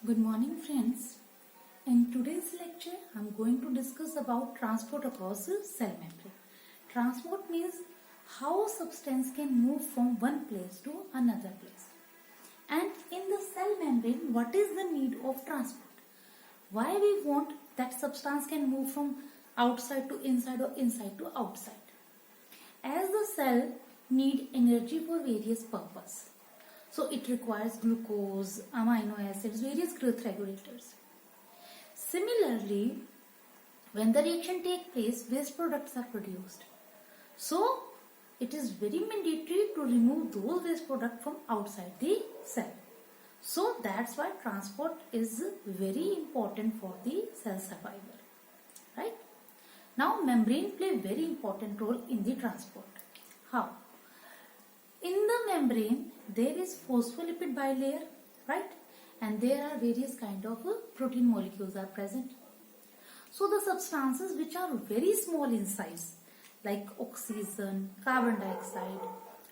Good morning friends. In today's lecture I am going to discuss about transport across a cell membrane. Transport means how a substance can move from one place to another place. And in the cell membrane, what is the need of transport? Why we want that substance can move from outside to inside or inside to outside? As the cell need energy for various purposes. So it requires glucose, amino acids, various growth regulators. Similarly, when the reaction takes place, waste products are produced. So it is very mandatory to remove those waste products from outside the cell. So that's why transport is very important for the cell survival. Right? Now membrane play very important role in the transport. How? In the membrane, there is phospholipid bilayer, right? And there are various kind of protein molecules are present. So the substances which are very small in size, like oxygen, carbon dioxide,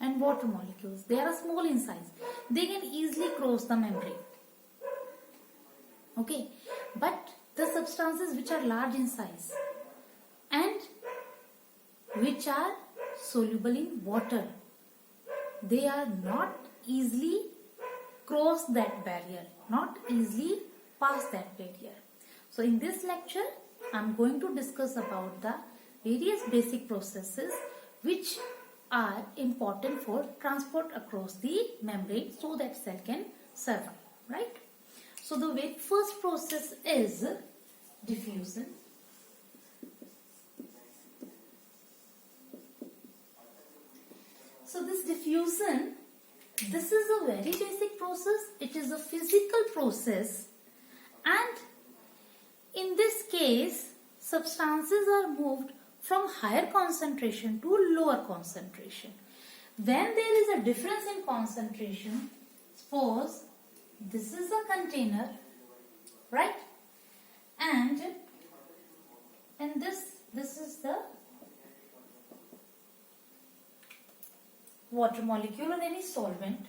and water molecules, they are small in size. They can easily cross the membrane. Okay, but the substances which are large in size and which are soluble in water, they are not easily cross that barrier, not easily pass that barrier. So in this lecture, I am going to discuss about the various basic processes which are important for transport across the membrane so that cell can survive, right? So the very first process is diffusion. So this diffusion, this is a very basic process. It is a physical process, and in this case, substances are moved from higher concentration to lower concentration. When there is a difference in concentration, suppose this is a container, right? And this is the water molecule or any solvent,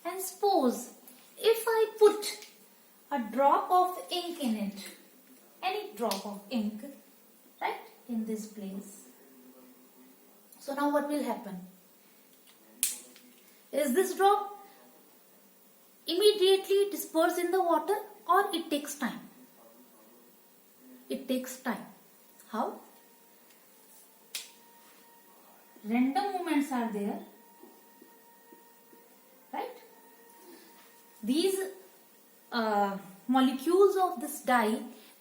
and suppose if I put a drop of ink in it, any drop of ink, right, in this place. So now what will happen? Is this drop immediately dispersed in the water or it takes time? It takes time. How? Random movements are there. These molecules of this dye,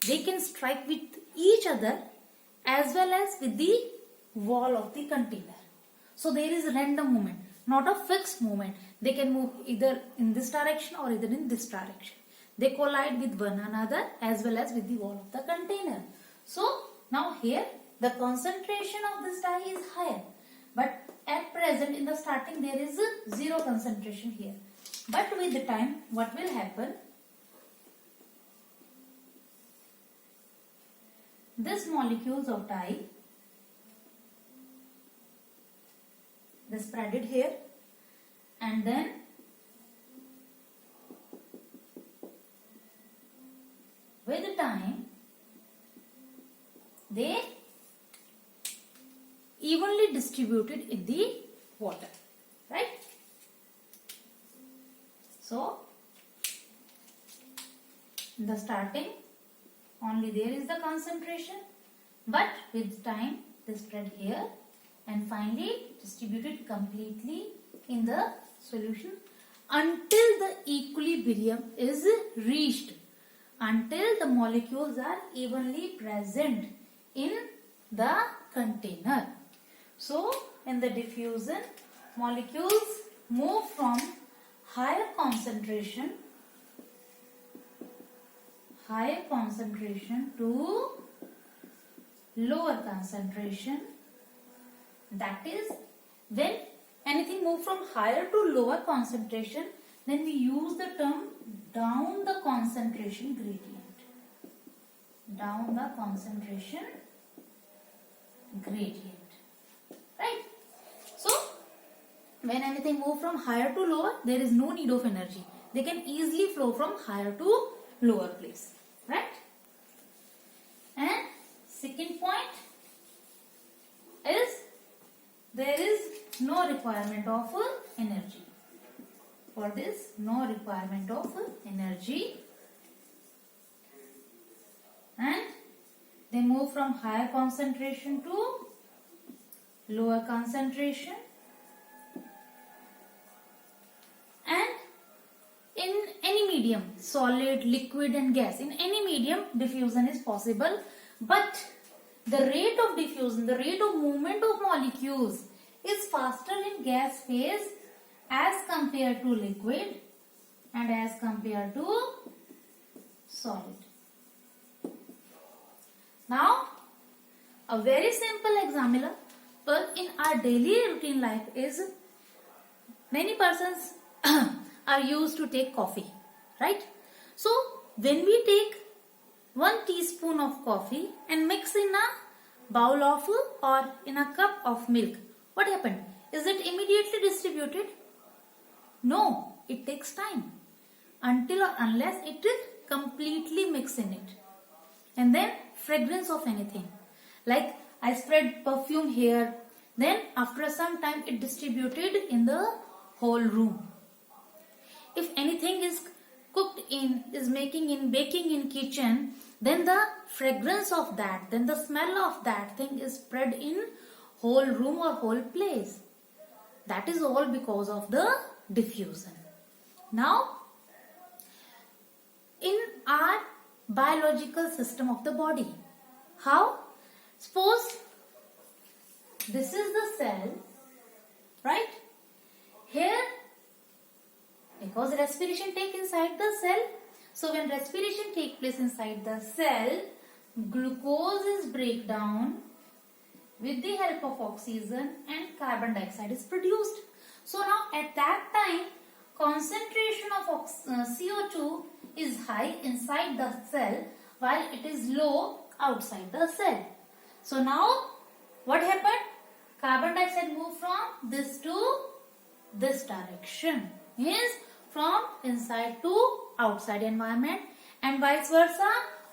they can strike with each other as well as with the wall of the container. So there is random movement, not a fixed movement. They can move either in this direction or either in this direction. They collide with one another as well as with the wall of the container. So now here the concentration of this dye is higher, but at present in the starting there is a zero concentration here. But with the time, what will happen? This molecules of dye, they spread it here, and then with the time, they evenly distributed in the water, right? So, in the starting, only there is the concentration, but with time they spread here and finally distributed completely in the solution until the equilibrium is reached, until the molecules are evenly present in the container. So, in the diffusion, molecules move from higher concentration to lower concentration. That is, when anything moves from higher to lower concentration, then we use the term down the concentration gradient. Down the concentration gradient. Right? So, when anything moves from higher to lower, there is no need of energy. They can easily flow from higher to lower place, right? And second point is there is no requirement of energy. For this, no requirement of energy, and they move from higher concentration to lower concentration. And in any medium, solid, liquid and gas, in any medium diffusion is possible, but the rate of diffusion, the rate of movement of molecules is faster in gas phase as compared to liquid and as compared to solid. Now, a very simple example in our daily routine life is many persons are used to take coffee, right? So, when we take 1 teaspoon of coffee and mix in a bowl of or in a cup of milk, what happened? Is it immediately distributed? No, it takes time until or unless it is completely mixed in it. And then fragrance of anything, like I spread perfume here, then after some time it distributed in the whole room. If anything is cooked in, is making in, baking in kitchen, then the fragrance of that, then the smell of that thing is spread in whole room or whole place. That is all because of the diffusion. Now, in our biological system of the body, how? Suppose this is the cell, right? Here, because respiration take inside the cell, so when respiration take place inside the cell, glucose is break down with the help of oxygen and carbon dioxide is produced. So now at that time, concentration of CO2 is high inside the cell while it is low outside the cell. So now what happened? Carbon dioxide moved from this to this direction, means from inside to outside environment, and vice versa.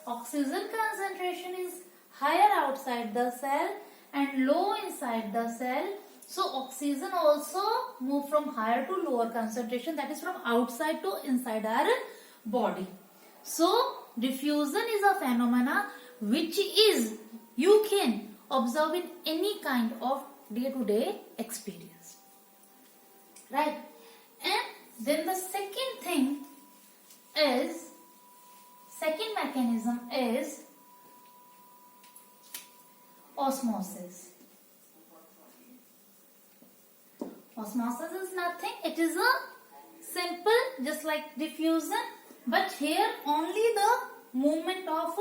Oxygen concentration is higher outside the cell and low inside the cell. So oxygen also move from higher to lower concentration, that is from outside to inside our body. So diffusion is a phenomena which is you can observe in any kind of day-to-day experience, right? And then the second mechanism is osmosis. Osmosis is nothing, it is a simple, just like diffusion, but here only the movement of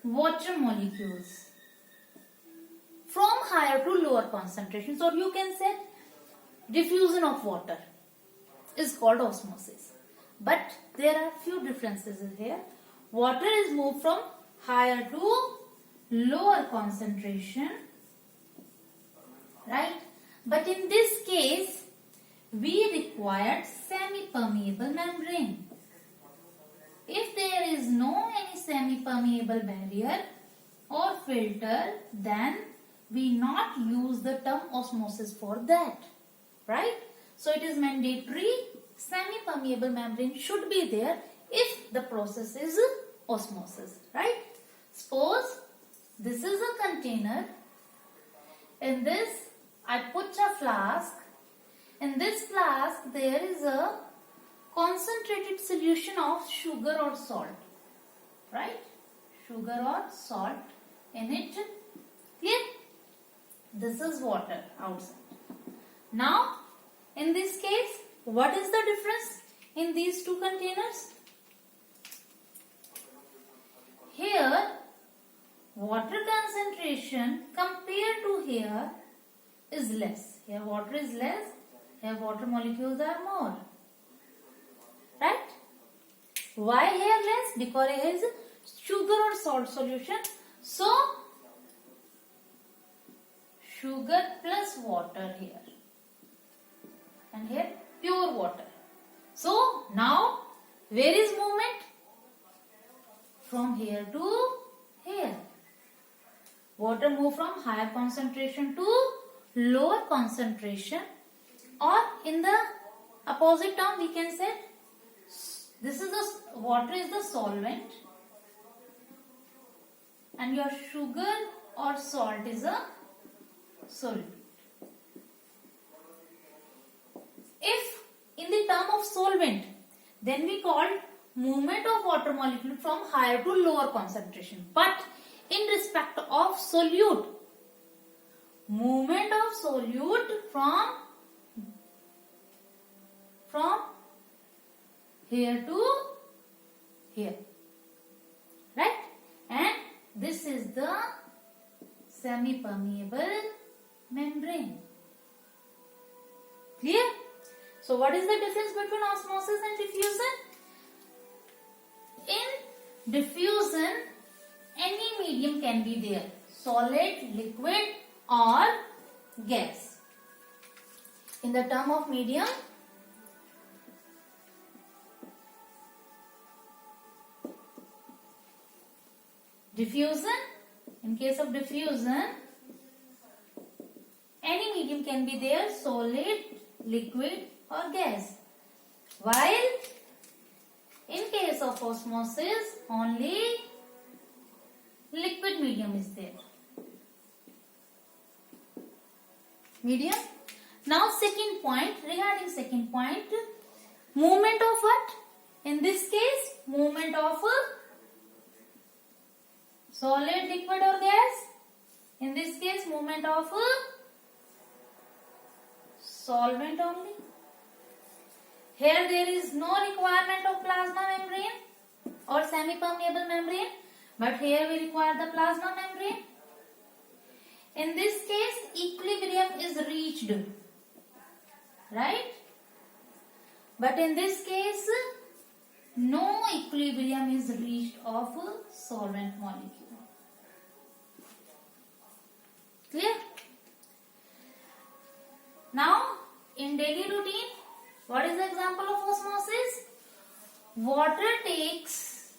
water molecules from higher to lower concentration. So you can say diffusion of water is called osmosis. But there are few differences here. Water is moved from higher to lower concentration, right? But in this case, we required semi-permeable membrane. If there is no any semi-permeable barrier or filter, then we not use the term osmosis for that, right? So it is mandatory semi-permeable membrane should be there if the process is osmosis, right? Suppose this is a container. In this I put a flask. In this flask there is a concentrated solution of sugar or salt, right? Sugar or salt in it. Clear? This is water outside. Now, in this case, what is the difference in these two containers? Here, water concentration compared to here is less. Here water is less, here water molecules are more. Right? Why here less? Because here is sugar or salt solution. So, sugar plus water here. And here pure water. So, now where is movement? from here to here. Water move from higher concentration to lower concentration, or in the opposite term we can say this is the water is the solvent and your sugar or salt is a solute. If in the term of solvent, then we call movement of water molecule from higher to lower concentration. But in respect of solute, movement of solute from here to here, right? And this is the semi-permeable membrane. Clear? So what is the difference between osmosis and diffusion? In diffusion, any medium can be there, solid, liquid or gas. In the term of medium, diffusion, in case of diffusion, any medium can be there, solid, liquid or gas. While in case of osmosis, only liquid medium is there. Medium. Now second point, regarding second point, movement of what? In this case, movement of solid, liquid or gas. In this case, movement of solvent only. Here there is no requirement of plasma membrane or semi-permeable membrane, but here we require the plasma membrane. In this case, equilibrium is reached, right? But in this case, no equilibrium is reached of a solvent molecule. Clear? Now, in daily routine, what is the example of osmosis? Water takes,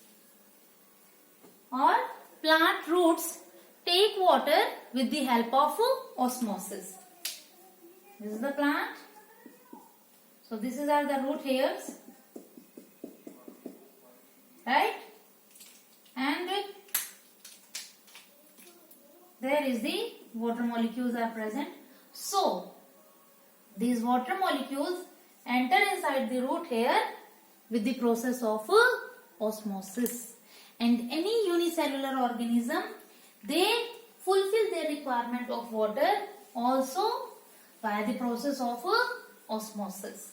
or plant roots take water with the help of osmosis. This is the plant. So these are the root hairs, right? And there is the water molecules are present. So these water molecules enter inside the root hair with the process of osmosis. And any unicellular organism, they fulfill their requirement of water also by the process of osmosis.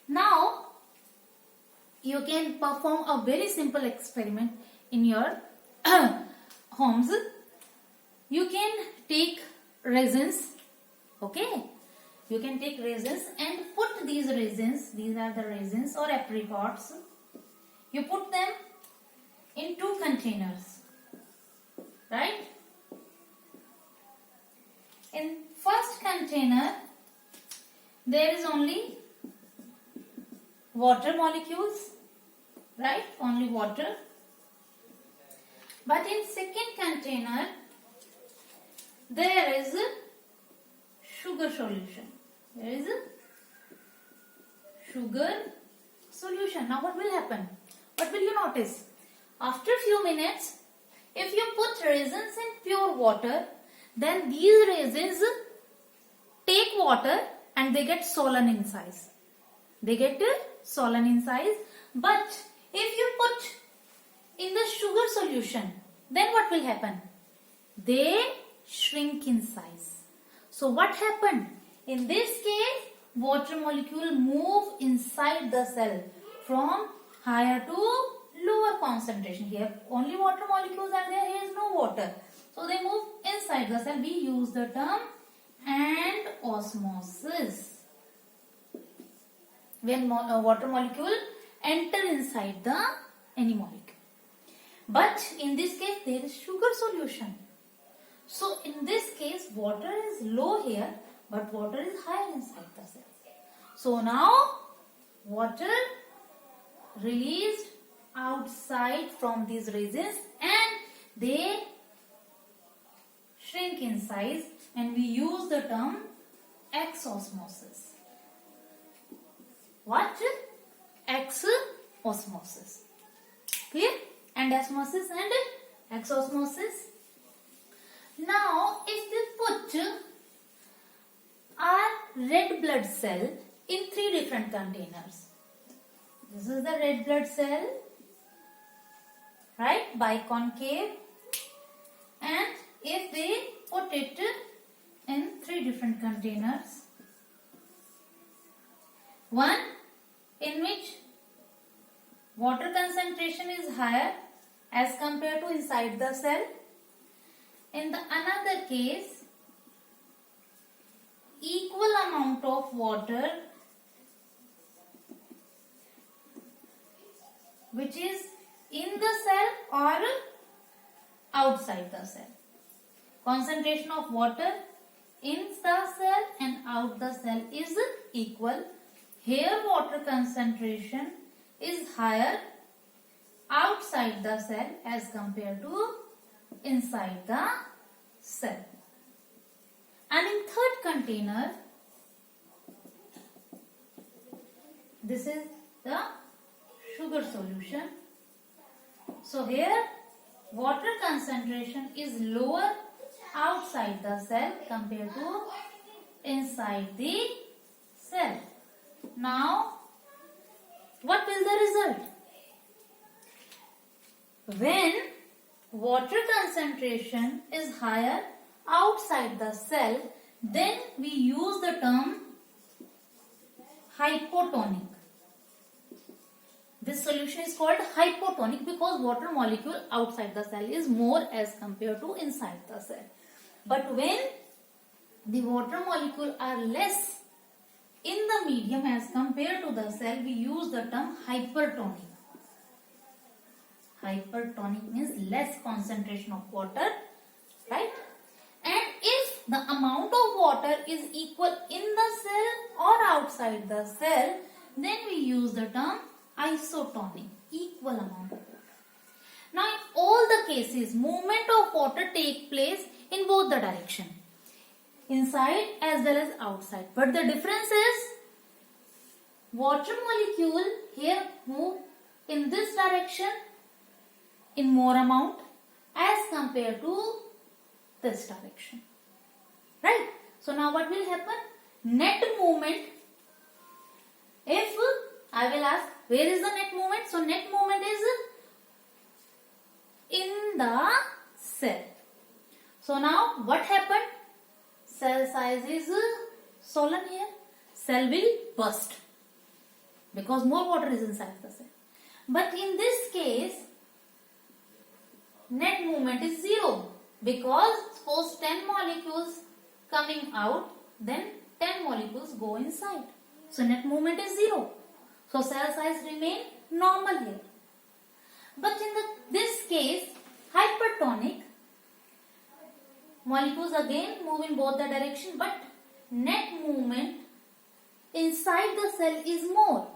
Now, you can perform a very simple experiment in your homes. You can take resins, okay? You can take resins and put these resins, these are the resins or apricots. You put them in 2 containers, right? In first container, there is only water molecules, right? Only water. But in second container, there is a sugar solution. There is a sugar solution. Now what will happen? What will you notice? After few minutes, if you put resins in pure water, then these resins take water and they get swollen in size. They get swollen in size. But if you put in the sugar solution, then what will happen? They shrink in size. So what happened? In this case, water molecule move inside the cell from higher to lower concentration. Here only water molecules are there, here is no water. So they move inside the cell. We use the term and osmosis. When water molecule enter inside the any molecule. But in this case, there is sugar solution. So in this case, water is low here, but water is higher inside the cell. So now water released outside from these regions and they shrink in size, and we use the term exosmosis. What? Exosmosis. Clear? Endosmosis and exosmosis. Now, if we put our red blood cell in 3 different containers. This is the red blood cell, right? Biconcave. And if we put it in 3 different containers, one in which water concentration is higher as compared to inside the cell. In the another case, equal amount of water which is in the cell or outside the cell. Concentration of water in the cell and out the cell is equal. Here water concentration is higher outside the cell as compared to inside the cell. And in third container, this is the sugar solution. So here water concentration is lower outside the cell compared to inside the cell. Now, what will the result? When water concentration is higher outside the cell, then we use the term hypotonic. This solution is called hypotonic because water molecule outside the cell is more as compared to inside the cell. But when the water molecule are less in the medium as compared to the cell, we use the term hypertonic. Hypertonic means less concentration of water, right? And if the amount of water is equal in the cell or outside the cell, then we use the term isotonic, equal amount of water. Now, in all the cases, movement of water take place in both the direction, inside as well as outside. But the difference is, water molecule here move in this direction in more amount as compared to this direction, right? So now what will happen? Net movement, if I will ask where is the net movement? So net movement is in the cell. So now what happened? Cell size is swollen here. Cell will burst because more water is inside the cell. But in this case, net movement is 0 because suppose 10 molecules coming out, then 10 molecules go inside. So net movement is 0. So cell size remain normal here. But in this case, hypertonic, molecules again move in both the direction, but net movement inside the cell is more.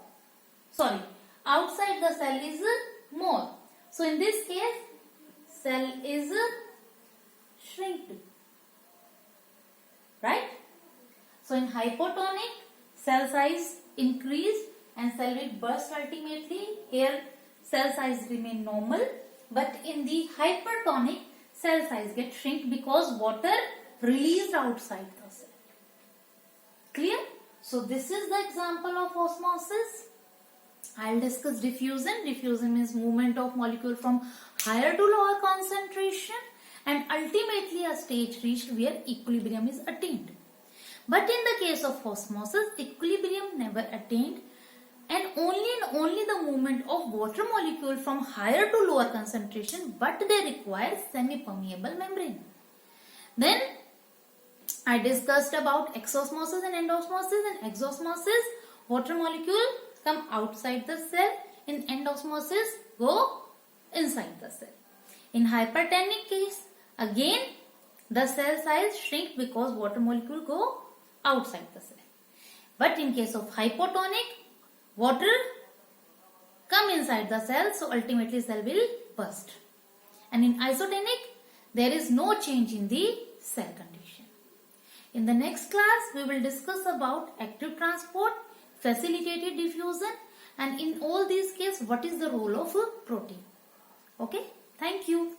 Sorry, outside the cell is more. So in this case, cell is shrinked, right? So in hypotonic, cell size increase and cell will burst ultimately. Here cell size remain normal, but in the hypertonic, cell size get shrink because water released outside the cell. Clear? So this is the example of osmosis. I will discuss diffusion. Diffusion means movement of molecule from higher to lower concentration and ultimately a stage reached where equilibrium is attained. But in the case of osmosis, equilibrium never attained, and only the movement of water molecule from higher to lower concentration, but they require semi-permeable membrane. Then I discussed about exosmosis and endosmosis. In exosmosis, water molecule come outside the cell. In endosmosis, go inside the cell. In hypertonic case, again the cell size shrink because water molecule go outside the cell. But in case of hypotonic, water come come inside the cell, so ultimately cell will burst. And in isotonic, there is no change in the cell condition. In the next class, we will discuss about active transport, facilitated diffusion, and in all these cases, what is the role of a protein. Okay, thank you.